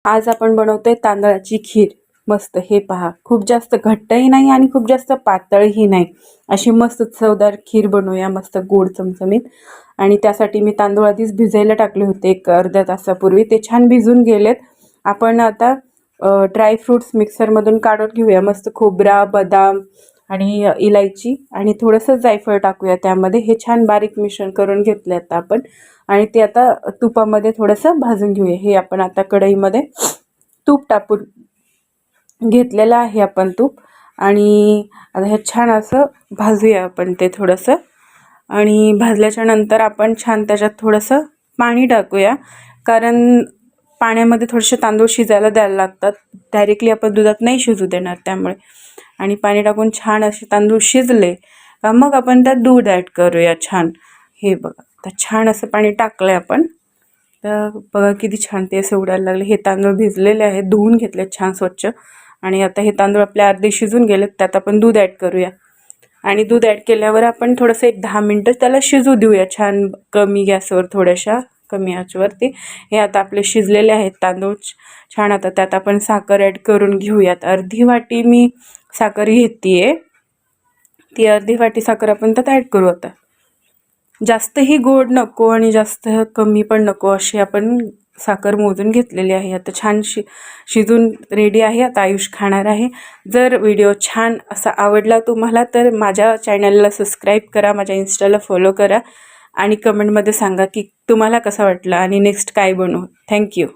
आज आपण बनवतोय तांदळाची खीर। मस्त, हे पहा, खूप जास्त घट्टही नाही आणि खूप जास्त पातळही नाही, अशी मस्त चवदार खीर बनवूया, मस्त गोड चमचमीत। आणि त्यासाठी मी तांदूळ आधीच भिजायला टाकले होते एक अर्ध्या तासापूर्वी, ते छान भिजून गेलेत। आपण आता ड्राय फ्रुट्स मिक्सर मधून काढून घेऊया, मस्त खोबरा, बदाम आणि इलायची आणि थोडंसं जायफळ टाकूया त्यामध्ये। हे छान बारीक मिश्रण करून घेतले आता आपण, आणि ते आता तुपामध्ये थोडंसं भाजून घेऊया। हे आपण आता कढईमध्ये तूप टाकून घेतलेलं आहे आपण तूप, आणि आता हे छान असं भाजूया आपण ते थोडंसं। आणि भाजल्याच्या नंतर आपण छान त्याच्यात थोडंसं पाणी टाकूया, कारण पाण्यामध्ये थोडेसे तांदूळ शिजायला द्यायला लागतात, डायरेक्टली आपण दुधात नाही शिजू देणार त्यामुळे। आणि पाणी टाकून छान असे तांदूळ शिजले का मग आपण त्यात दूध ॲड करूया छान। हे बघा, तर छान असं पाणी टाकलंय आपण, तर बघा किती छान ते असं उडायला लागले। हे तांदूळ भिजलेले आहेत, धुवून घेतले छान स्वच्छ, आणि आता हे तांदूळ आपले अर्धे शिजून गेलेत, त्यात आपण दूध ॲड करूया। आणि दूध ॲड केल्यावर आपण थोडंसं एक 10 मिनिटं त्याला शिजू देऊया छान, कमी गॅसवर, थोड्याशा कमी आचेवरती। हे आता आपले शिजलेले आहेत तांदूळ छान। आता त्यात आपण साखर ॲड करून घेऊयात। अर्धी वाटी मी साखर घेतलीये, ती अर्धी वाटी साखर आपण त्यात ॲड करू आता। जास्तही गोड नको आणि जास्त कमी पण नको, अशी आपण साखर मोजून घेतलेली आहे। आता छान शिजून रेडी आहे, आता आयुष खाणार आहे। जर व्हिडिओ छान असा आवडला तुम्हाला तर माझ्या चॅनलला सबस्क्राईब करा, माझ्या इन्स्टाला फॉलो करा, आणि कमेंटमध्ये सांगा की तुम्हाला कसा वाटला आणि नेक्स्ट काय बनवू। थँक्यू।